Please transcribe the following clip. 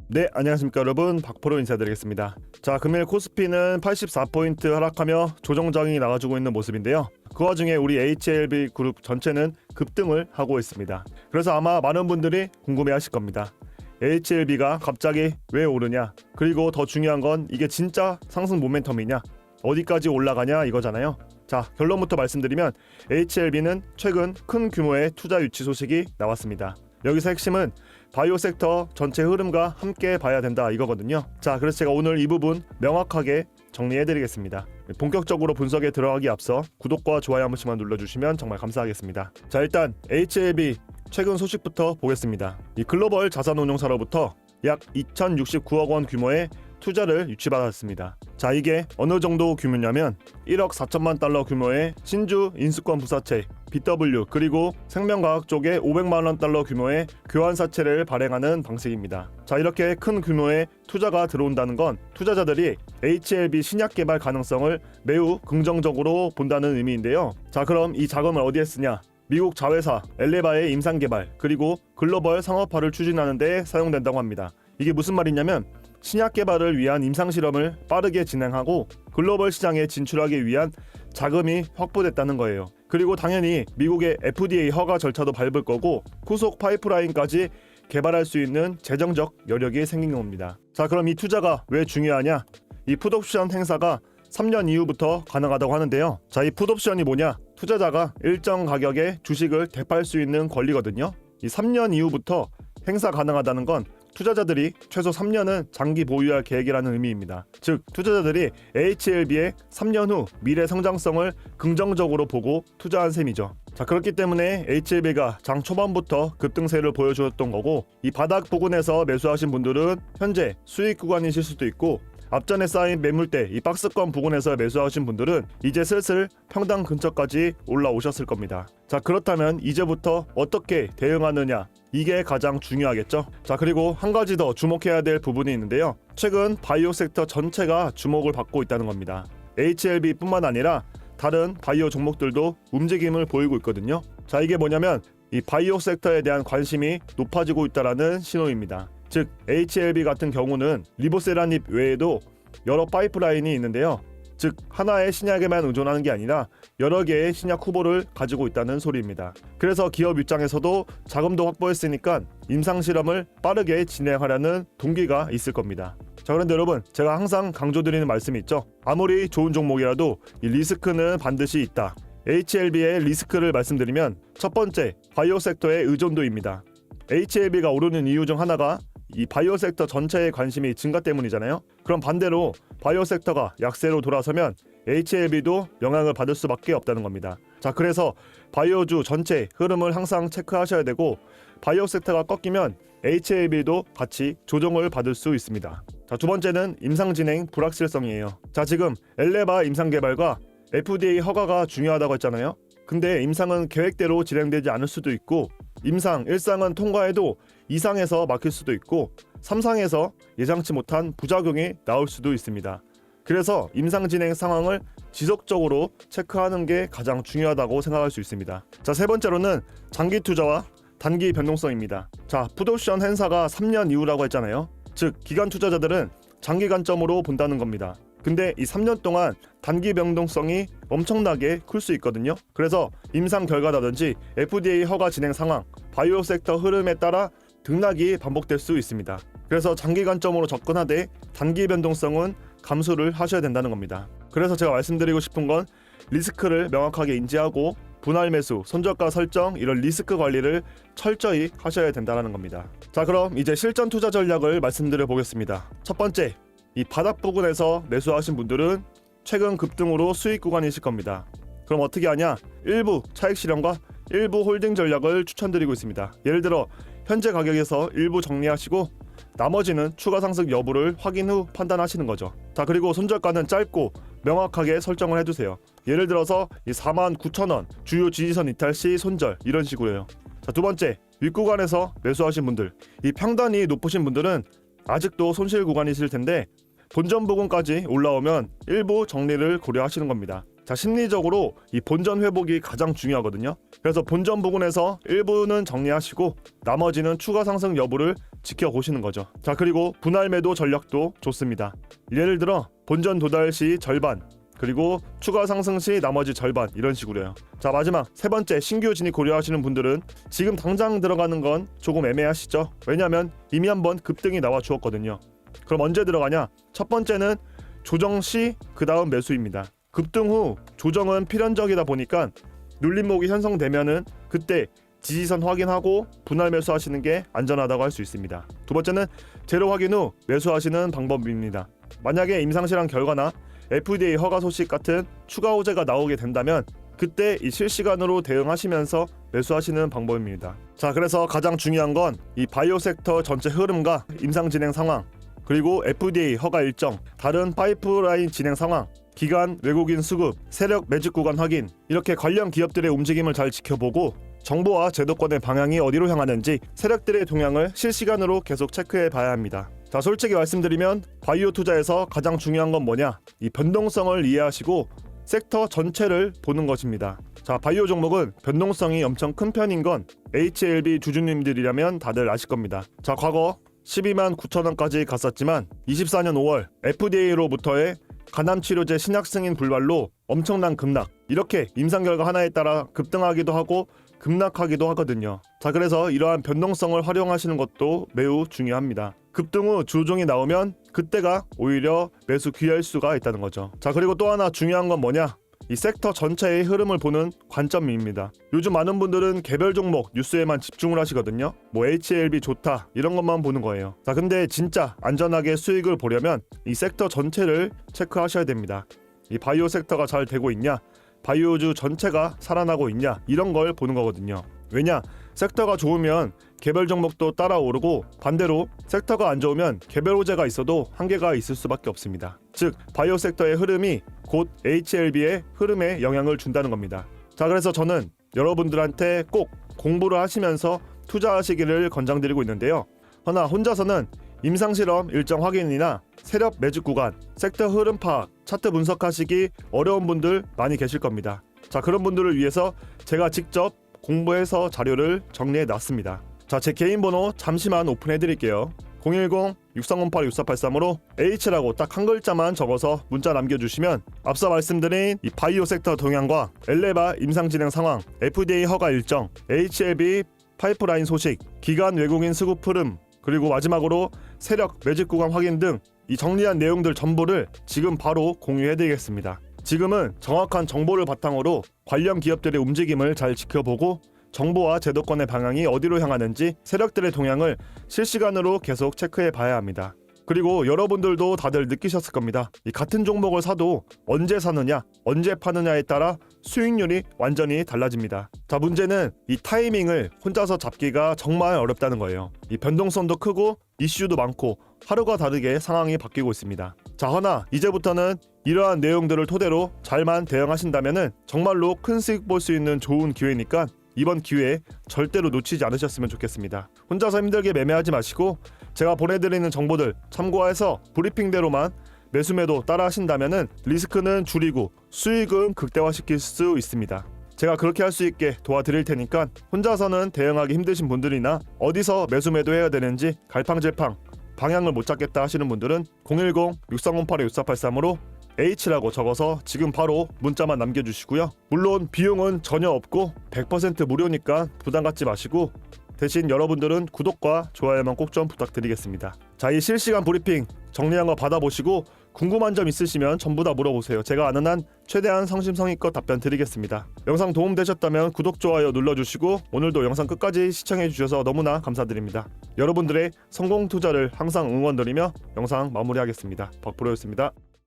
네, 안녕하십니까 여러분, 박프로 인사드리겠습니다. 자, 금일 코스피는 84포인트 하락하며 조정장이 나가주고 있는 모습인데요. 그 와중에 우리 HLB 그룹 전체는 급등을 하고 있습니다. 그래서 아마 많은 분들이 궁금해하실 겁니다. HLB가 갑자기 왜 오르냐, 그리고 더 중요한 건 이게 진짜 상승 모멘텀이냐, 어디까지 올라가냐 이거잖아요. 자, 결론부터 말씀드리면 HLB는 최근 큰 규모의 투자 유치 소식이 나왔습니다. 여기서 핵심은 바이오 섹터 전체 흐름과 함께 봐야 된다 이거거든요. 자, 그래서 제가 오늘 이 부분 명확하게 정리해드리겠습니다. 본격적으로 분석에 들어가기 앞서 구독과 좋아요 한 번씩만 눌러주시면 정말 감사하겠습니다. 자, 일단 HLB 최근 소식부터 보겠습니다. 이 글로벌 자산운용사로부터 약 2,069억 원 규모의 투자를 유치받았습니다. 자, 이게 어느 정도 규모냐면 1억 4천만 달러 규모의 신주 인수권 부사채 BW, 그리고 생명과학 쪽에 500만 원 달러 규모의 교환사채를 발행하는 방식입니다. 자, 이렇게 큰 규모의 투자가 들어온다는 건 투자자들이 HLB 신약 개발 가능성을 매우 긍정적으로 본다는 의미인데요. 자, 그럼 이 자금을 어디에 쓰냐? 미국 자회사 엘레바의 임상 개발, 그리고 글로벌 상업화를 추진하는 데 사용된다고 합니다. 이게 무슨 말이냐면 신약 개발을 위한 임상 실험을 빠르게 진행하고 글로벌 시장에 진출하기 위한 자금이 확보됐다는 거예요. 그리고 당연히 미국의 FDA 허가 절차도 밟을 거고 후속 파이프라인까지 개발할 수 있는 재정적 여력이 생긴 겁니다. 자, 그럼 이 투자가 왜 중요하냐? 이 풋옵션 행사가 3년 이후부터 가능하다고 하는데요. 자, 이 풋옵션이 뭐냐? 투자자가 일정 가격에 주식을 대팔 수 있는 권리거든요. 이 3년 이후부터 행사 가능하다는 건 투자자들이 최소 3년은 장기 보유할 계획이라는 의미입니다. 즉, 투자자들이 HLB의 3년 후 미래 성장성을 긍정적으로 보고 투자한 셈이죠. 자, 그렇기 때문에 HLB가 장 초반부터 급등세를 보여주었던 거고, 이 바닥 부근에서 매수하신 분들은 현재 수익 구간이실 수도 있고, 앞전에 쌓인 매물대 이 박스권 부근에서 매수하신 분들은 이제 슬슬 평당 근처까지 올라오셨을 겁니다. 자, 그렇다면 이제부터 어떻게 대응하느냐, 이게 가장 중요하겠죠. 자, 그리고 한 가지 더 주목해야 될 부분이 있는데요. 최근 바이오 섹터 전체가 주목을 받고 있다는 겁니다. HLB뿐만 아니라 다른 바이오 종목들도 움직임을 보이고 있거든요. 자, 이게 뭐냐면 이 바이오 섹터에 대한 관심이 높아지고 있다는 신호입니다. 즉, HLB 같은 경우는 리보세라닙 외에도 여러 파이프라인이 있는데요. 즉, 하나의 신약에만 의존하는 게 아니라 여러 개의 신약 후보를 가지고 있다는 소리입니다. 그래서 기업 입장에서도 자금도 확보했으니까 임상 실험을 빠르게 진행하려는 동기가 있을 겁니다. 자, 그런데 여러분, 제가 항상 강조드리는 말씀이 있죠. 아무리 좋은 종목이라도 이 리스크는 반드시 있다. HLB의 리스크를 말씀드리면 첫 번째, 바이오 섹터의 의존도입니다. HLB가 오르는 이유 중 하나가 이 바이오 섹터 전체의 관심이 증가 때문이잖아요. 그럼 반대로 바이오 섹터가 약세로 돌아서면 HLB도 영향을 받을 수밖에 없다는 겁니다. 자, 그래서 바이오주 전체 흐름을 항상 체크하셔야 되고, 바이오 섹터가 꺾이면 HLB도 같이 조정을 받을 수 있습니다. 자, 두 번째는 임상 진행 불확실성이에요. 자, 지금 엘레바 임상 개발과 FDA 허가가 중요하다고 했잖아요. 근데 임상은 계획대로 진행되지 않을 수도 있고, 임상 1상은 통과해도 2상에서 막힐 수도 있고, 3상에서 예상치 못한 부작용이 나올 수도 있습니다. 그래서 임상 진행 상황을 지속적으로 체크하는 게 가장 중요하다고 생각할 수 있습니다. 자, 세 번째로는 장기 투자와 단기 변동성입니다. 자, 풋옵션 행사가 3년 이후라고 했잖아요. 즉, 기관 투자자들은 장기 관점으로 본다는 겁니다. 근데 이 3년 동안 단기 변동성이 엄청나게 클 수 있거든요. 그래서 임상 결과라든지 FDA 허가 진행 상황, 바이오 섹터 흐름에 따라 등락이 반복될 수 있습니다. 그래서 장기 관점으로 접근하되 단기 변동성은 감수를 하셔야 된다는 겁니다. 그래서 제가 말씀드리고 싶은 건 리스크를 명확하게 인지하고 분할 매수, 손절가 설정, 이런 리스크 관리를 철저히 하셔야 된다는 겁니다. 자, 그럼 이제 실전 투자 전략을 말씀드려 보겠습니다. 첫 번째, 이 바닥 부근에서 매수하신 분들은 최근 급등으로 수익 구간이실 겁니다. 그럼 어떻게 하냐? 일부 차익 실현과 일부 홀딩 전략을 추천드리고 있습니다. 예를 들어 현재 가격에서 일부 정리하시고 나머지는 추가 상승 여부를 확인 후 판단하시는 거죠. 자, 그리고 손절가는 짧고 명확하게 설정을 해두세요. 예를 들어서 이 49,000원 주요 지지선 이탈 시 손절, 이런 식으로요. 자, 두 번째, 윗구간에서 매수하신 분들, 이 평단이 높으신 분들은 아직도 손실 구간이실 텐데 본전 부근까지 올라오면 일부 정리를 고려하시는 겁니다. 자, 심리적으로 이 본전 회복이 가장 중요하거든요. 그래서 본전 부근에서 일부는 정리하시고 나머지는 추가 상승 여부를 지켜보시는 거죠. 자, 그리고 분할 매도 전략도 좋습니다. 예를 들어 본전 도달 시 절반, 그리고 추가 상승 시 나머지 절반, 이런 식으로요. 자, 마지막 세 번째, 신규 진입 고려하시는 분들은 지금 당장 들어가는 건 조금 애매하시죠. 왜냐하면 이미 한번 급등이 나와 주었거든요. 그럼 언제 들어가냐? 첫 번째는 조정 시 그 다음 매수입니다. 급등 후 조정은 필연적이다 보니까 눌림목이 형성되면은 그때 지지선 확인하고 분할 매수하시는 게 안전하다고 할 수 있습니다. 두 번째는 재료 확인 후 매수하시는 방법입니다. 만약에 임상실험 결과나 FDA 허가 소식 같은 추가 호재가 나오게 된다면 그때 이 실시간으로 대응하시면서 매수하시는 방법입니다. 자, 그래서 가장 중요한 건 이 바이오 섹터 전체 흐름과 임상 진행 상황, 그리고 FDA 허가 일정, 다른 파이프라인 진행 상황, 기관 외국인 수급, 세력 매집 구간 확인, 이렇게 관련 기업들의 움직임을 잘 지켜보고 정보와 제도권의 방향이 어디로 향하는지 세력들의 동향을 실시간으로 계속 체크해 봐야 합니다. 자, 솔직히 말씀드리면 바이오 투자에서 가장 중요한 건 뭐냐? 이 변동성을 이해하시고 섹터 전체를 보는 것입니다. 자, 바이오 종목은 변동성이 엄청 큰 편인 건 HLB 주주님들이라면 다들 아실 겁니다. 자, 과거 12만 9천 원까지 갔었지만 24년 5월 FDA로부터의 간암치료제 신약 승인 불발로 엄청난 급락, 이렇게 임상 결과 하나에 따라 급등하기도 하고 급락하기도 하거든요. 자, 그래서 이러한 변동성을 활용하시는 것도 매우 중요합니다. 급등 후 조정이 나오면 그때가 오히려 매수 기회일 수가 있다는 거죠. 자, 그리고 또 하나 중요한 건 뭐냐? 이 섹터 전체의 흐름을 보는 관점입니다. 요즘 많은 분들은 개별 종목 뉴스에만 집중을 하시거든요. 뭐 HLB 좋다 이런 것만 보는 거예요. 자, 근데 진짜 안전하게 수익을 보려면 이 섹터 전체를 체크하셔야 됩니다. 이 바이오 섹터가 잘 되고 있냐, 바이오주 전체가 살아나고 있냐, 이런 걸 보는 거거든요. 왜냐? 섹터가 좋으면 개별 종목도 따라오르고 반대로 섹터가 안 좋으면 개별 호재가 있어도 한계가 있을 수밖에 없습니다. 즉 바이오 섹터의 흐름이 곧 HLB의 흐름에 영향을 준다는 겁니다. 자, 그래서 저는 여러분들한테 꼭 공부를 하시면서 투자하시기를 권장드리고 있는데요. 허나 혼자서는 임상실험 일정 확인이나 세력 매집 구간, 섹터 흐름 파악, 차트 분석하시기 어려운 분들 많이 계실 겁니다. 자, 그런 분들을 위해서 제가 직접 공부해서 자료를 정리해 놨습니다. 자, 제 개인 번호 잠시만 오픈해 드릴게요. 010-6308-6483으로 H라고 딱 한 글자만 적어서 문자 남겨주시면 앞서 말씀드린 이 바이오 섹터 동향과 엘레바 임상 진행 상황, FDA 허가 일정, HLB 파이프라인 소식, 기관 외국인 수급 흐름, 그리고 마지막으로 세력 매집 구간 확인 등 이 정리한 내용들 전부를 지금 바로 공유해 드리겠습니다. 지금은 정확한 정보를 바탕으로 관련 기업들의 움직임을 잘 지켜보고 정보와 제도권의 방향이 어디로 향하는지 세력들의 동향을 실시간으로 계속 체크해 봐야 합니다. 그리고 여러분들도 다들 느끼셨을 겁니다. 이 같은 종목을 사도 언제 사느냐, 언제 파느냐에 따라 수익률이 완전히 달라집니다. 자, 문제는 이 타이밍을 혼자서 잡기가 정말 어렵다는 거예요. 이 변동성도 크고 이슈도 많고 하루가 다르게 상황이 바뀌고 있습니다. 자, 허나 이제부터는 이러한 내용들을 토대로 잘만 대응하신다면은 정말로 큰 수익 볼 수 있는 좋은 기회니까 이번 기회에 절대로 놓치지 않으셨으면 좋겠습니다. 혼자서 힘들게 매매하지 마시고 제가 보내드리는 정보들 참고해서 브리핑대로만 매수매도 따라 하신다면은 리스크는 줄이고 수익은 극대화시킬 수 있습니다. 제가 그렇게 할 수 있게 도와드릴 테니까 혼자서는 대응하기 힘드신 분들이나 어디서 매수매도 해야 되는지 갈팡질팡 방향을 못 잡겠다 하시는 분들은 010-6308-6483으로 H라고 적어서 지금 바로 문자만 남겨주시고요. 물론 비용은 전혀 없고 100% 무료니까 부담 갖지 마시고 대신 여러분들은 구독과 좋아요만 꼭 좀 부탁드리겠습니다. 자, 이 실시간 브리핑 정리한 거 받아보시고 궁금한 점 있으시면 전부 다 물어보세요. 제가 아는 한 최대한 성심성의껏 답변 드리겠습니다. 영상 도움되셨다면 구독, 좋아요 눌러주시고 오늘도 영상 끝까지 시청해주셔서 너무나 감사드립니다. 여러분들의 성공 투자를 항상 응원드리며 영상 마무리하겠습니다. 박프로였습니다.